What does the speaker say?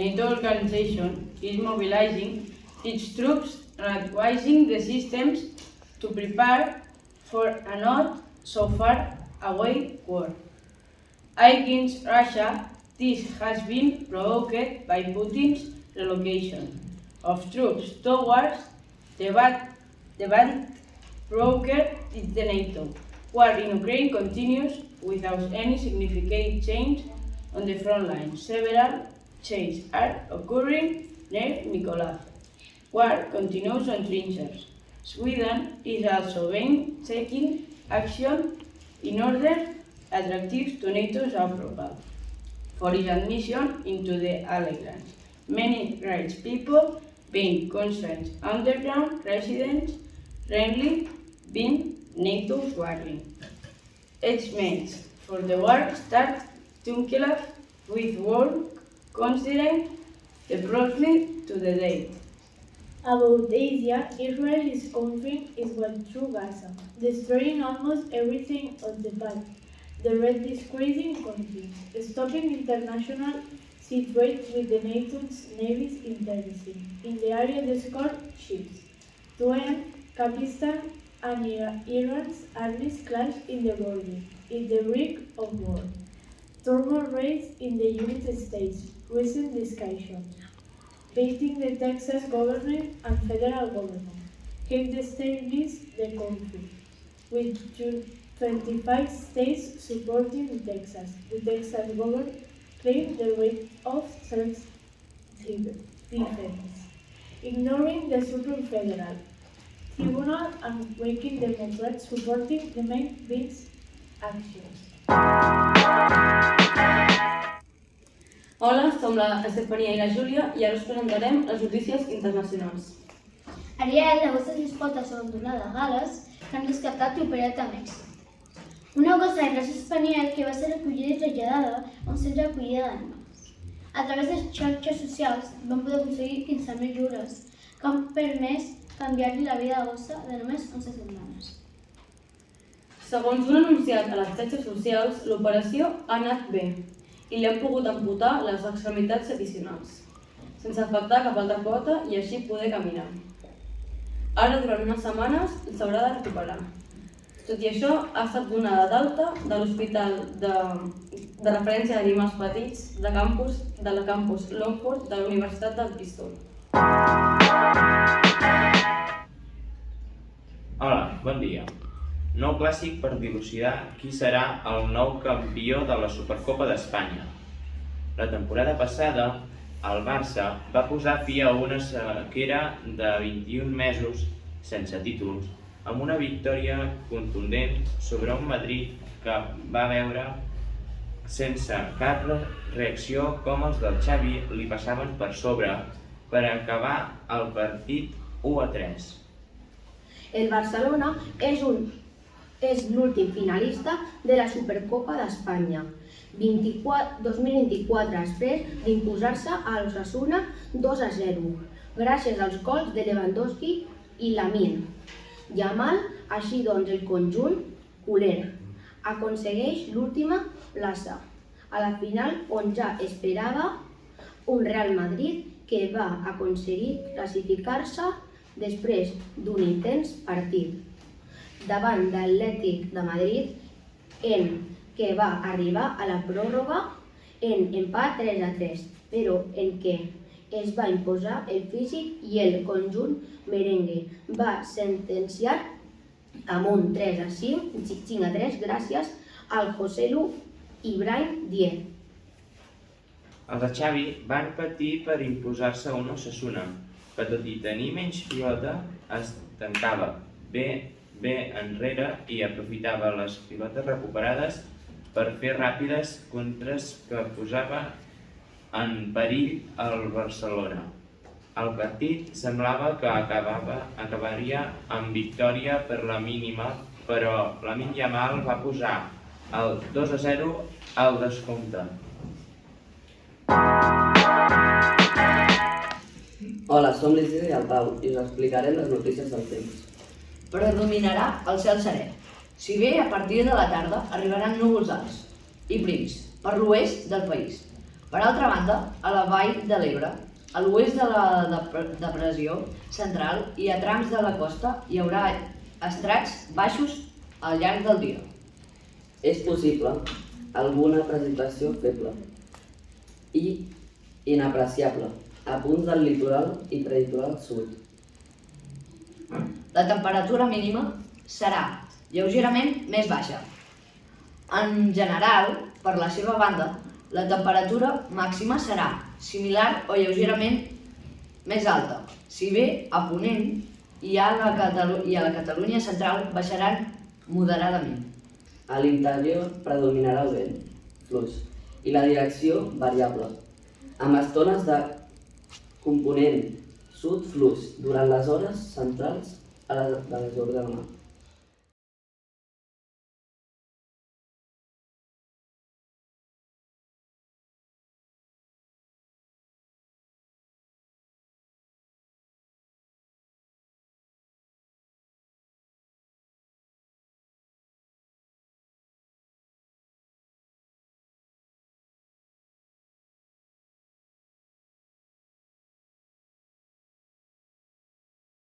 NATO organization is mobilizing its troops and advising the systems to prepare for a not so far away war. Against Russia, this has been provoked by Putin's relocation of troops towards the bad broker is the NATO. War in Ukraine continues without any significant change on the front line. Several changes are occurring near Mykolaiv. War continues on trenches. Sweden is also taking action in order attractive to NATO's approval for its admission into the alliance. Many rich people being concerned underground residents rarely been NATO's warning. Estimates for the war start Tunkelov with work considering approximately to the date. About Asia, Israel is countering its way through Gaza, destroying almost everything on the path. The Red disgracing country, stopping international sea trade with the NATO's navy's intervention in the area to escort ships. To end, Pakistan and Iran's armies clash in the border, in the brink of war. Turmoil raised in the United States, recent discussion, between the Texas government and federal government, helped destabilize the country, with 25 states supporting Texas. The Texas government claimed the right of self-defense, ignoring the Supreme Federal Tribunal and making Democrats supporting the main bill's actions. Hola, som la Estefania i la Júlia i ara us presentarem les notícies internacionals. Ariel negocia sis potes abandonades a Gales que han rescatat i operat amb èxit. Una gossa de raça espanyol que va ser recollida i traslladada a un centre d'acollida d'animals. A través de xarxes socials van poder aconseguir 15.000 lliures que han permès canviar-li la vida a la gossa de només 11 setmanes. Segons un anunciat a les xarxes socials, l'operació ha anat bé i li han pogut amputar les extremitats addicionals, sense afectar cap altra pota i així poder caminar. Ara, durant unes setmanes, s'haurà de recuperar. Tot i això, ha estat donada d'alta de l'Hospital de Referència d'Animals Petits de la campus Longford de la Universitat del Bristol. Hola, bon dia. Nou clàssic per dilucidar qui serà el nou campió de la Supercopa d'Espanya. La temporada passada, el Barça va posar fi a una sequera de 21 mesos sense títols, amb una victòria contundent sobre un Madrid que va veure sense cap reacció com els del Xavi li passaven per sobre per acabar el partit 1-3. El Barcelona és l'últim finalista de la Supercopa d'Espanya 2024 després d'imposar-se a l'Osasuna 2-0, gràcies als gols de Lewandowski i Lamine Yamal. Així doncs, el conjunt culer aconsegueix l'última plaça a la final, on ja esperava un Real Madrid que va aconseguir classificar-se després d'un intens partit davant d'Atlètic de Madrid, en què va arribar a la pròrroga en empat 3-3, però en què es va imposar el físic i el conjunt merengue va sentenciar amb un 5-3 gràcies al Joselu Ibrahim Diez. Els de Xavi van patir per imposar-se a un Osasuna, que tot i tenir menys pilota es tancava bé enrere i aprofitava les pilotes recuperades per fer ràpides contres que posava en perill el Barcelona. El partit semblava que acabaria amb victòria per la mínima, però Lamine Yamal va posar el 2-0 al descompte. Hola, som l'Isidre i el Pau i us explicarem les notícies del temps. Predominarà el cel serè. Si bé a partir de la tarda arribaran núvols alts i prims per l'oest del país, Per altra banda, a la vall de l'Ebre, a l'oest de la depressió central i a trams de la costa hi haurà estrats baixos al llarg del dia. És possible alguna precipitació feble i inapreciable a punts del litoral i prelitoral sud. La temperatura mínima serà lleugerament més baixa. En general, per la seva banda, la temperatura màxima serà similar o lleugerament més alta, si bé a Ponent i a la Catalunya central baixaran moderadament. A l'interior predominarà el vent, fluix, i la direcció variable, amb estones de component sud fluix durant les hores centrals de la jornada.